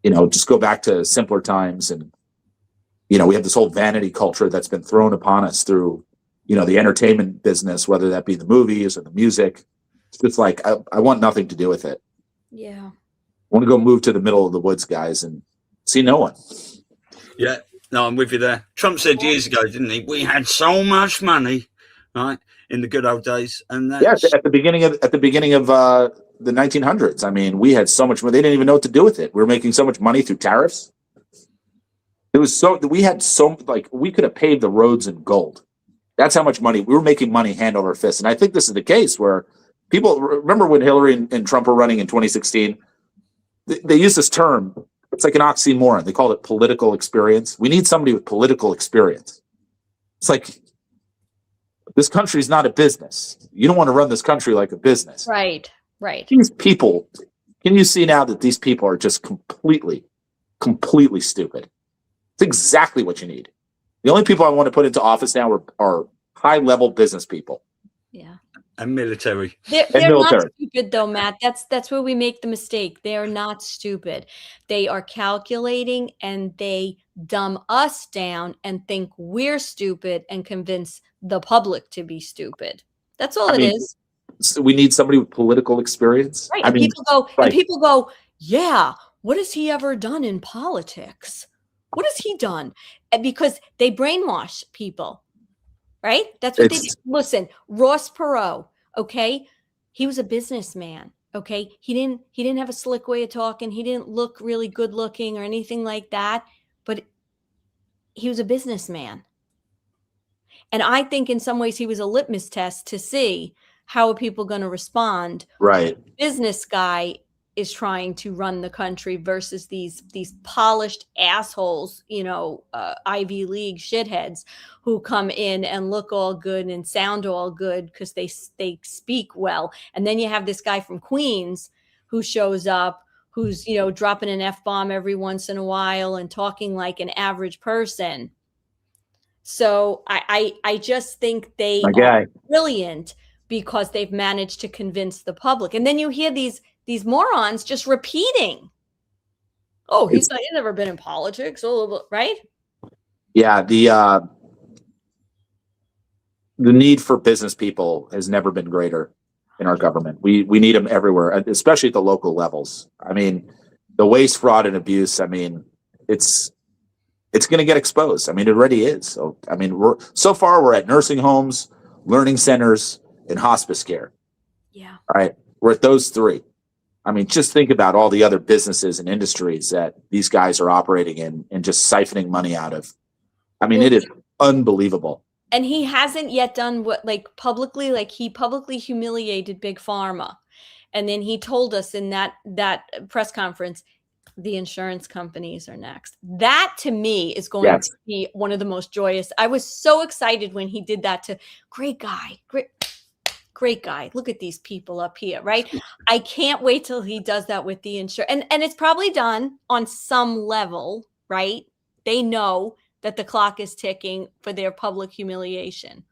just go back to simpler times. And, we have this whole vanity culture that's been thrown upon us through, the entertainment business, whether that be the movies or the music. It's just like, I want nothing to do with it. Yeah. I want to go move to the middle of the woods, guys, and see no one. Yeah, no, I'm with you there. Trump said years ago, didn't he? We had so much money, right, in the good old days, and that's... at the beginning of the 1900s. I mean, we had so much money; they didn't even know what to do with it. We were making so much money through tariffs. It was we could have paved the roads in gold. That's how much money we were making. Money hand over fist, and I think this is the case where people remember when Hillary and Trump were running in 2016. They used this term. It's like an oxymoron. They called it political experience. We need somebody with political experience. It's like, this country is not a business. You don't want to run this country like a business. Right. These people, can you see now that these people are just completely stupid? It's exactly what you need. The only people I want to put into office now are high-level business people. Yeah. And military. They're not stupid, though, Matt. That's where we make the mistake. They are not stupid. They are calculating, and they dumb us down and think we're stupid and convince the public to be stupid. That's all it is. So we need somebody with political experience. Right. And people go, yeah, what has he ever done in politics? What has he done? Because they brainwash people. Right? That's what they do. Listen, Ross Perot, okay? He was a businessman, okay? He didn't have a slick way of talking. He didn't look really good looking or anything like that, but he was a businessman. And I think in some ways he was a litmus test to see how are people going to respond. Right. Business guy is trying to run the country versus these polished assholes, Ivy League shitheads who come in and look all good and sound all good because they speak well. And then you have this guy from Queens who shows up, who's, dropping an F-bomb every once in a while and talking like an average person. So I just think they are brilliant because they've managed to convince the public. And then you hear these morons just repeating, "Oh, he's never been in politics," right? Yeah, the need for business people has never been greater in our government. We need them everywhere, especially at the local levels. I mean, the waste, fraud, and abuse. I mean, it's going to get exposed. I mean, it already is. So, I mean, we're at nursing homes, learning centers, and hospice care. Yeah. All right. We're at those three. I mean, just think about all the other businesses and industries that these guys are operating in and just siphoning money out of. I mean, it is unbelievable. And he hasn't yet done what, publicly, he publicly humiliated Big Pharma. And then he told us in that press conference, the insurance companies are next. That to me is going to be one of the most joyous. I was so excited when he did that. Great guy. Look at these people up here, right? I can't wait till he does that with the insurance. And it's probably done on some level, right? They know that the clock is ticking for their public humiliation.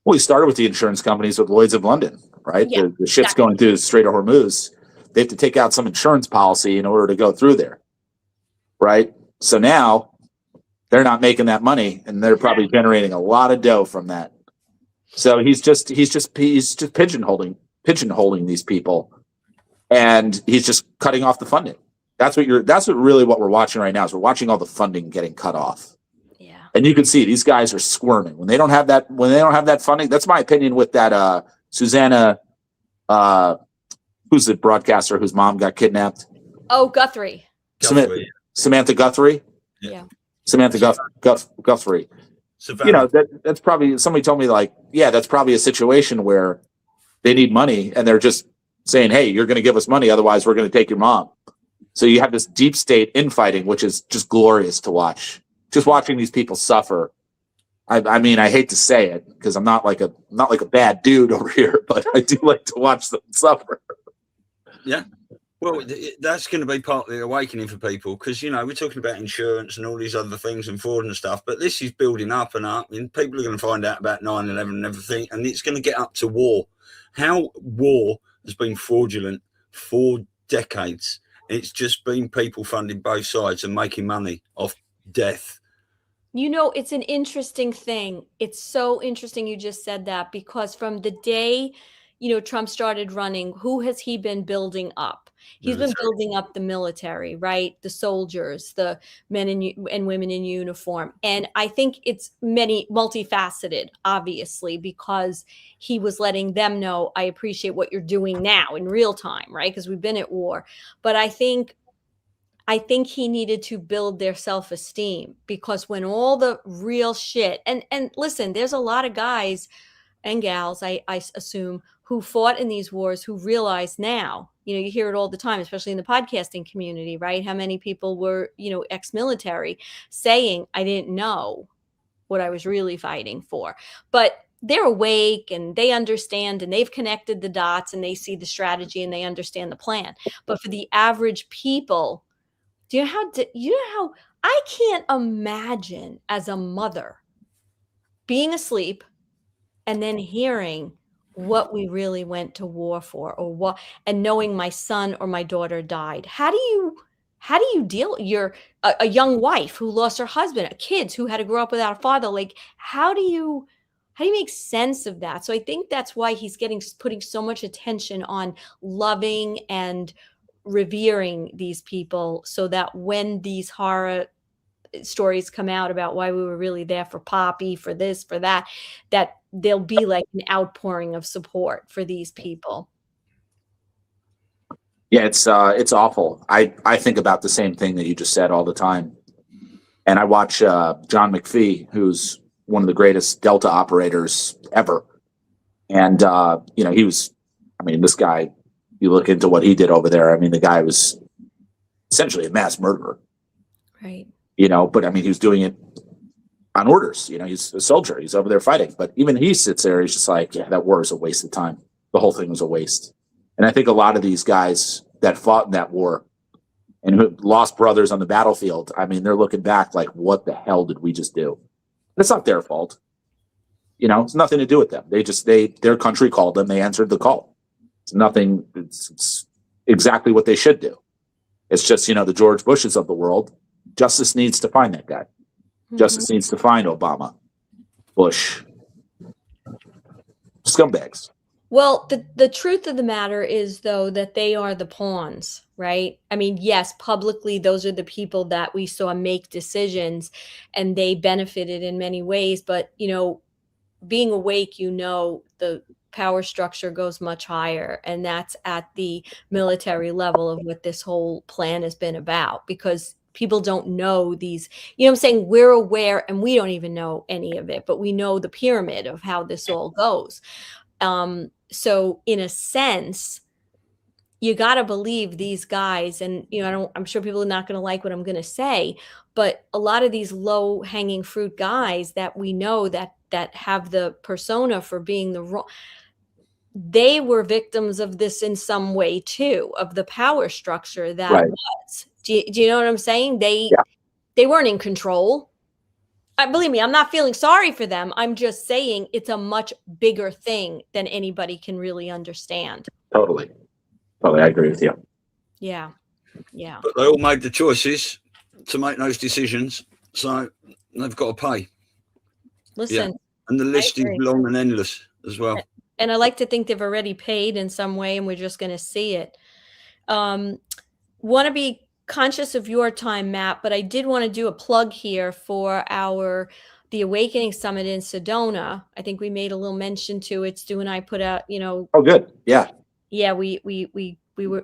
Well, he started with the insurance companies with Lloyd's of London, right? Yeah, the ships going through the Strait of Hormuz. They have to take out some insurance policy in order to go through there, right? So now they're not making that money, and they're probably generating a lot of dough from that. So he's just pigeonholing these people, and he's just cutting off the funding. That's what we're watching right now. Is we're watching all the funding getting cut off. Yeah. And you can see these guys are squirming when they don't have that funding. That's my opinion with that Susanna. Who's the broadcaster whose mom got kidnapped? Oh, Guthrie. Samantha Guthrie. Yeah. Samantha Guthrie. Savannah. That's probably, somebody told me that's probably a situation where they need money and they're just saying, "Hey, you're going to give us money, otherwise we're going to take your mom." So you have this deep state infighting, which is just glorious to watch. Just watching these people suffer. I mean, I hate to say it because I'm not like a bad dude over here, but I do like to watch them suffer. Yeah. Well, that's going to be part of the awakening for people because, we're talking about insurance and all these other things and fraud and stuff, but this is building up and up, and people are going to find out about 9/11 and everything, and it's going to get up to war. How war has been fraudulent for decades. It's just been people funding both sides and making money off death. It's an interesting thing. It's so interesting you just said that because from the day, Trump started running, who has he been building up? He's been building up the military, right? The soldiers, the men and women in uniform. And I think it's multifaceted, obviously, because he was letting them know, I appreciate what you're doing now in real time, right? Because we've been at war. But I think he needed to build their self-esteem because when all the real shit, and listen, there's a lot of guys and gals, I assume, who fought in these wars who realize now, you hear it all the time, especially in the podcasting community, right? How many people were, ex-military saying, I didn't know what I was really fighting for. But they're awake and they understand and they've connected the dots and they see the strategy and they understand the plan. But for the average people, do you know how I can't imagine as a mother being asleep and then hearing what we really went to war for and knowing my son or my daughter died. How do you deal? You're a young wife who lost her husband, kids who had to grow up without a father. How do you make sense of that? So I think that's why he's putting so much attention on loving and revering these people so that when these horror stories come out about why we were really there for Poppy, for this, for that there'll be like an outpouring of support for these people. Yeah, it's awful. I think about the same thing that you just said all the time. And I watch John McPhee, who's one of the greatest Delta operators ever. And, this guy You look into what he did over there. I mean, the guy was essentially a mass murderer. Right. But I mean, he was doing it on orders. He's a soldier. He's over there fighting. But even he sits there. He's just like, yeah, that war is a waste of time. The whole thing was a waste. And I think a lot of these guys that fought in that war and who lost brothers on the battlefield, I mean, they're looking back like, what the hell did we just do? It's not their fault. It's nothing to do with them. Their country called them. They answered the call. It's nothing. It's exactly what they should do. It's just, the George Bushes of the world. Justice needs to find that guy. Justice needs to find Obama, Bush, scumbags. Well, the truth of the matter is, though, that they are the pawns, right? I mean, yes, publicly, those are the people that we saw make decisions, and they benefited in many ways. But, being awake, the power structure goes much higher, and that's at the military level of what this whole plan has been about, because people don't know these, I'm saying? We're aware, and we don't even know any of it, but we know the pyramid of how this all goes. So in a sense, you got to believe these guys, and I'm sure people are not going to like what I'm going to say, but a lot of these low hanging fruit guys that we know that have the persona for being the wrong, they were victims of this in some way too, of the power structure that Right. was. Do you know what I'm saying? They weren't in control. Believe me, I'm not feeling sorry for them. I'm just saying it's a much bigger thing than anybody can really understand. Totally. I agree with you. Yeah. But they all made the choices to make those decisions, so they've got to pay. Listen, and the list is long and endless as well. And I like to think they've already paid in some way, and we're just going to see it. Want to be conscious of your time, Matt, but I did want to do a plug here for the Awakening Summit in Sedona. I think we made a little mention to it. Stu and I put out, Oh, good. Yeah. Yeah, we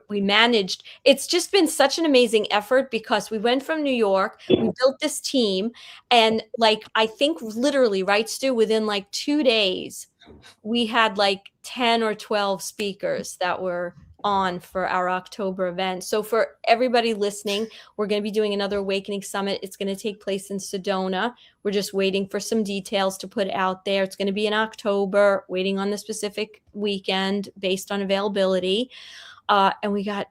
managed. It's just been such an amazing effort, because we went from New York, we built this team, and I think literally, right, Stu, within 2 days, we had 10 or 12 speakers that were on for our October event. So for everybody listening, we're going to be doing another Awakening Summit. It's going to take place in Sedona. We're just waiting for some details to put out there. It's going to be in October, waiting on the specific weekend based on availability. And we got,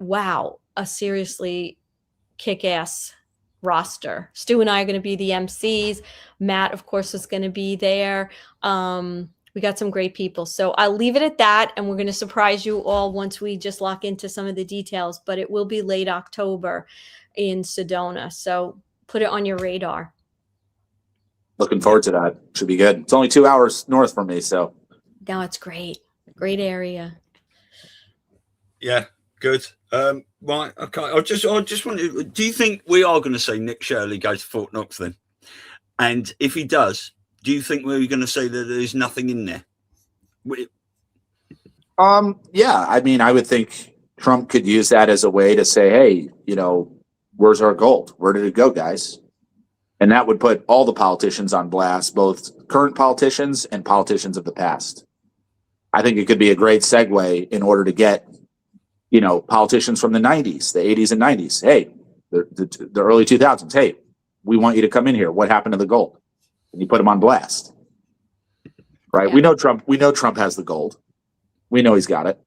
a seriously kick-ass roster. Stu and I are going to be the MCs. Matt, of course, is going to be there. We got some great people. So I'll leave it at that, and we're going to surprise you all once we just lock into some of the details, but it will be late October in Sedona. So put it on your radar. Looking forward to that. Should be good. It's only 2 hours north from me, so. No, it's great. Great area. Yeah, good. Right, okay. I just wanted, do you think we are going to see Nick Shirley go to Fort Knox then? And if he does, do you think we're going to say that there's nothing in there? Yeah, I mean, I would think Trump could use that as a way to say, hey, where's our gold? Where did it go, guys? And that would put all the politicians on blast, both current politicians and politicians of the past. I think it could be a great segue in order to get, politicians from the 90s, the 80s and 90s. Hey, the early 2000s. Hey, we want you to come in here. What happened to the gold? And you put him on blast, right? Yeah. We know Trump has the gold. We know he's got it,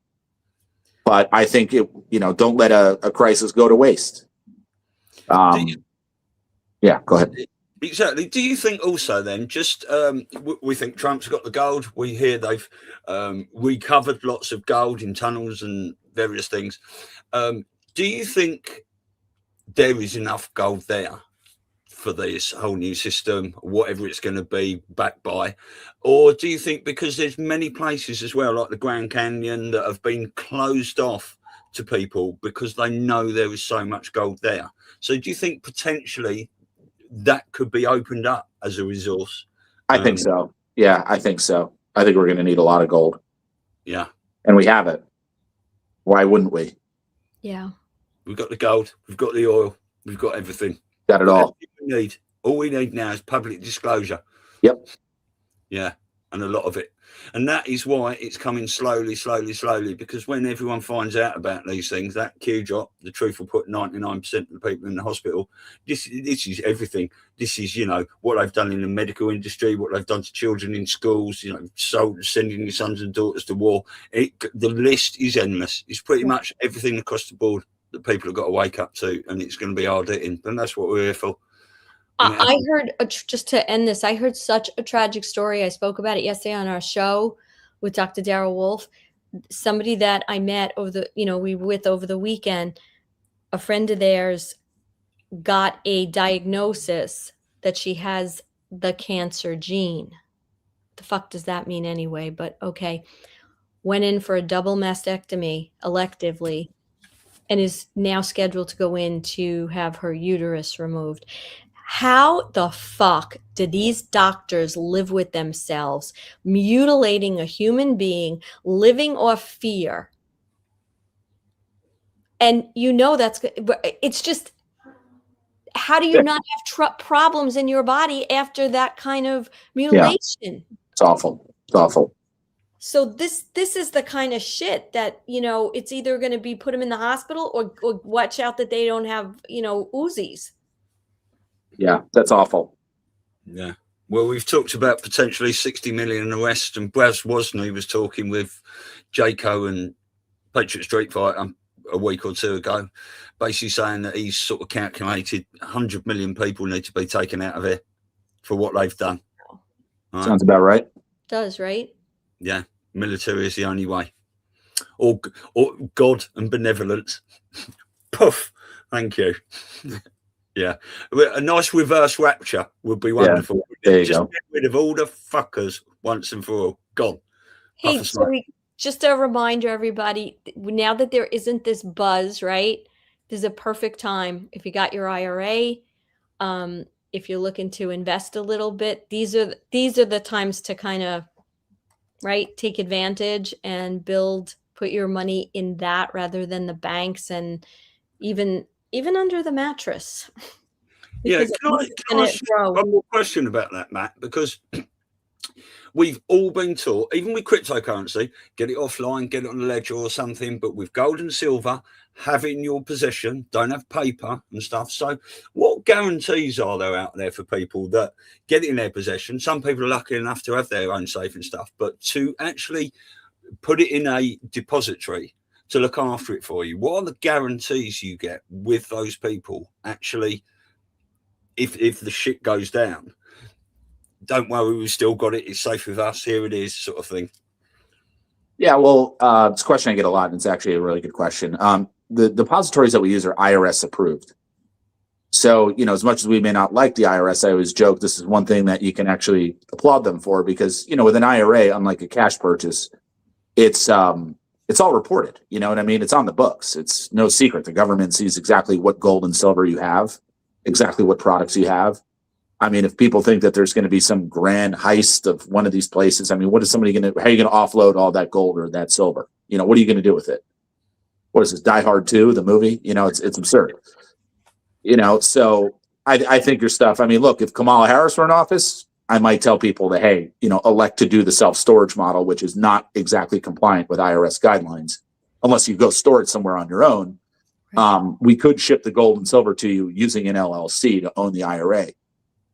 but I think don't let a crisis go to waste. Yeah, go ahead. Exactly. Do you think also then, just we think Trump's got the gold. We hear they've recovered lots of gold in tunnels and various things. Do you think there is enough gold there for this whole new system, whatever it's going to be backed by? Or do you think, because there's many places as well, like the Grand Canyon, that have been closed off to people because they know there is so much gold there? So do you think potentially that could be opened up as a resource? I think so. Yeah, I think so. I think we're going to need a lot of gold. Yeah. And we have it. Why wouldn't we? Yeah. We've got the gold. We've got the oil. We've got everything. Got it all. All we need now is public disclosure. Yep. Yeah. and a lot of it. And that is why it's coming slowly, because when everyone finds out about these things, that Q drop, the truth will put 99% of the people in the hospital. This is everything. This is, you know, what they've done in the medical industry, what they've done to children in schools, you know, sending your sons and daughters to war. The list is endless. It's pretty much everything across the board that people have got to wake up to, and it's going to be hard hitting. And that's what we're here for. I heard, just to end this, I heard such a tragic story. I spoke about it yesterday on our show with Dr. Darrell Wolf. Somebody that I met over the weekend, a friend of theirs got a diagnosis that she has the cancer gene. The fuck does that mean anyway? But okay. Went in for a double mastectomy electively and is now scheduled to go in to have her uterus removed. How the fuck do these doctors live with themselves, mutilating a human being, living off fear? And you know it's just, how do you not have problems in your body after that kind of mutilation? Yeah. It's awful. It's awful. So this is the kind of shit that, you know, it's either going to be put them in the hospital or watch out that they don't have, you know, Uzis. Yeah, that's awful. Yeah. Well, we've talked about potentially 60 million arrests, and Braz Wozny was talking with Jaco and Patriot Street Fighter a week or two ago, basically saying that he's sort of calculated 100 million people need to be taken out of here for what they've done. Right? Sounds about right. Does, right? Yeah. Military is the only way. Or God and benevolence. Poof. Thank you. Yeah, a nice reverse rapture would be wonderful. Yeah, there you just go. Get rid of all the fuckers once and for all. Gone. Hey, so just a reminder, everybody, now that there isn't this buzz, right? This is a perfect time. If you got your IRA, if you're looking to invest a little bit, these are the times to kind of, right, take advantage and put your money in that rather than the banks and even under the mattress. Yeah, can I ask one more question about that, Matt? Because we've all been taught, even with cryptocurrency, get it offline, get it on a ledger or something, but with gold and silver, have it in your possession, don't have paper and stuff. So what guarantees are there out there for people that get it in their possession? Some people are lucky enough to have their own safe and stuff, but to actually put it in a depository to look after it for you, what are the guarantees you get with those people? Actually, if the shit goes down, don't worry, we've still got it, it's safe with us, here it is, sort of thing. Yeah, well, it's a question I get a lot, and it's actually a really good question. The depositories that we use are IRS approved. So, you know, as much as we may not like the IRS, I always joke this is one thing that you can actually applaud them for, because, you know, with an IRA, unlike a cash purchase, it's all reported. You know what I mean? It's on the books. It's no secret. The government sees exactly what gold and silver you have, exactly what products you have. I mean, if people think that there's going to be some grand heist of one of these places, I mean, how are you going to offload all that gold or that silver? You know, what are you going to do with it? What is this, Die Hard 2, the movie? You know, it's absurd. You know, so I think your stuff, I mean, look, if Kamala Harris were in office, I might tell people that, hey, you know, elect to do the self-storage model, which is not exactly compliant with IRS guidelines, unless you go store it somewhere on your own. We could ship the gold and silver to you using an LLC to own the IRA.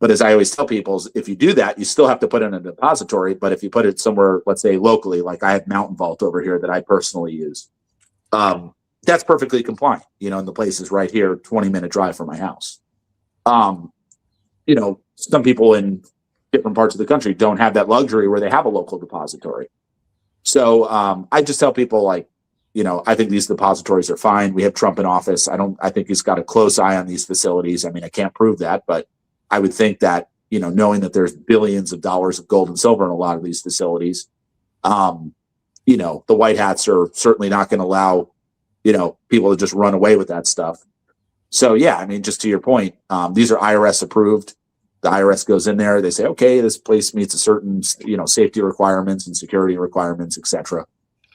But as I always tell people, if you do that, you still have to put it in a depository. But if you put it somewhere, let's say locally, like I have Mountain Vault over here that I personally use, that's perfectly compliant. You know, and the place is right here, 20-minute drive from my house. You know, some people in different parts of the country don't have that luxury where they have a local depository. So I just tell people, like, you know, I think these depositories are fine. We have Trump in office. I think he's got a close eye on these facilities. I mean, I can't prove that, but I would think that, you know, knowing that there's billions of dollars of gold and silver in a lot of these facilities, you know, the white hats are certainly not going to allow, you know, people to just run away with that stuff. So, yeah, I mean, just to your point, these are IRS approved. The IRS goes in there. They say, okay, this place meets a certain, you know, safety requirements and security requirements, et cetera.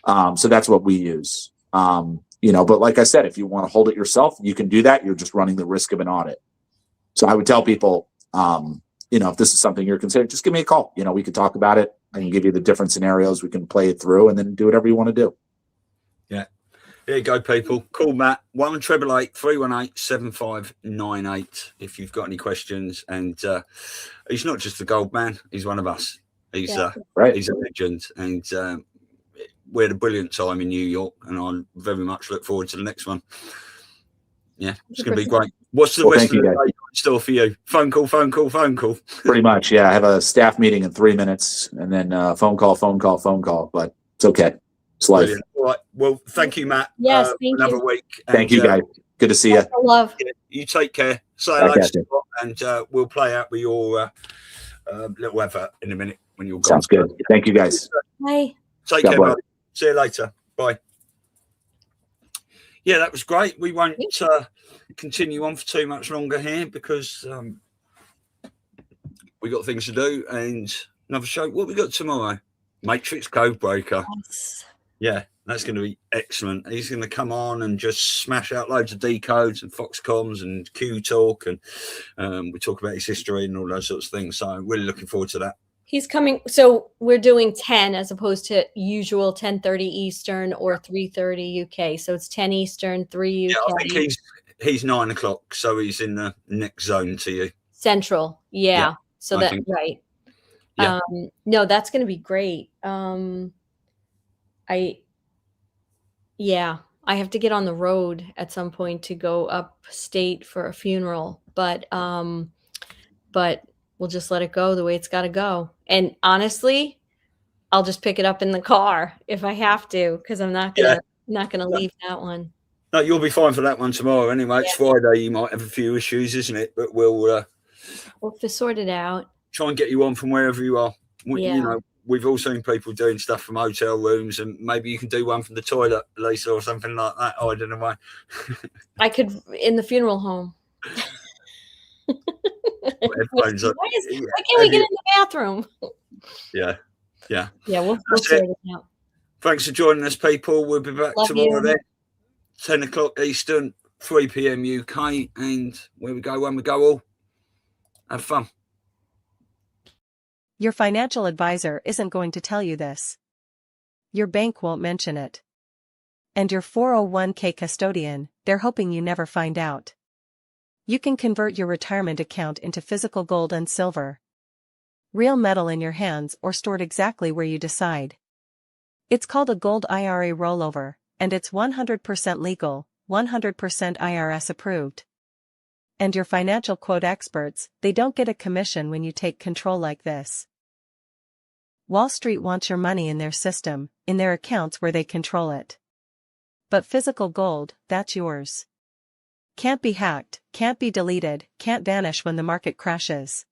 So that's what we use. You know, but like I said, if you want to hold it yourself, you can do that. You're just running the risk of an audit. So I would tell people, you know, if this is something you're considering, just give me a call. You know, we could talk about it. I can give you the different scenarios. We can play it through and then do whatever you want to do. Yeah. There you go, people. Call Matt, 1-888-318-7598 if you've got any questions. And he's not just the gold man, he's one of us. He's right. He's a legend. And we had a brilliant time in New York, and I very much look forward to the next one. Yeah, it's going to be great. What's the rest of the day in store for you? Phone call. Pretty much, yeah. I have a staff meeting in 3 minutes, and then phone call. But it's okay. It's life. Brilliant. All right. Well, thank you, Matt. Yes, thank another you. week. Thank you, guys. Good to see you. Love. You take care. Say hello to Scott, and we'll play out with your little effort in a minute when you're gone. Sounds good. Thank you, guys. Bye. Take care, buddy. See you later. Bye. Yeah, that was great. We won't continue on for too much longer here because we got things to do and another show. What we got tomorrow? Matrix Codebreaker. Yes. Yeah, that's going to be excellent. He's going to come on and just smash out loads of decodes and Foxcoms and Q Talk, and we talk about his history and all those sorts of things. So I'm really looking forward to that. He's coming. So we're doing 10 as opposed to usual 10:30 Eastern or 3:30 UK. So it's 10 Eastern, 3 UK. Yeah, I think he's 9 o'clock, so he's in the next zone to you. Central. Yeah. So that's right. Yeah. No, that's going to be great. I have to get on the road at some point to go upstate for a funeral, but we'll just let it go the way it's got to go. And honestly, I'll just pick it up in the car if I have to, because I'm not gonna leave that one. No, you'll be fine for that one tomorrow anyway. It's Friday. You might have a few issues, isn't it? But we'll sort it out. Try and get you on from wherever you are. You know, we've all seen people doing stuff from hotel rooms, and maybe you can do one from the toilet, Lisa, or something like that. I don't know why. I could in the funeral home. Why can't we get in the bathroom? Yeah. We'll sort it out. Thanks for joining us, people. We'll be back tomorrow then, 10 o'clock Eastern, 3 p.m. UK, and where we go, when we go, all have fun. Your financial advisor isn't going to tell you this. Your bank won't mention it. And your 401k custodian, they're hoping you never find out. You can convert your retirement account into physical gold and silver. Real metal in your hands or stored exactly where you decide. It's called a gold IRA rollover, and it's 100% legal, 100% IRS approved. And your financial quote experts, they don't get a commission when you take control like this. Wall Street wants your money in their system, in their accounts where they control it. But physical gold, that's yours. Can't be hacked, can't be deleted, can't vanish when the market crashes.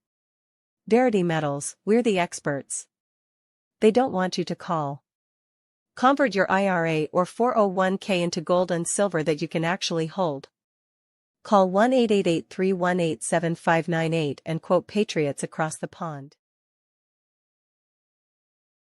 Verity Metals, we're the experts. They don't want you to call. Convert your IRA or 401k into gold and silver that you can actually hold. Call 1-888-318-7598 and quote Patriots Across the Pond.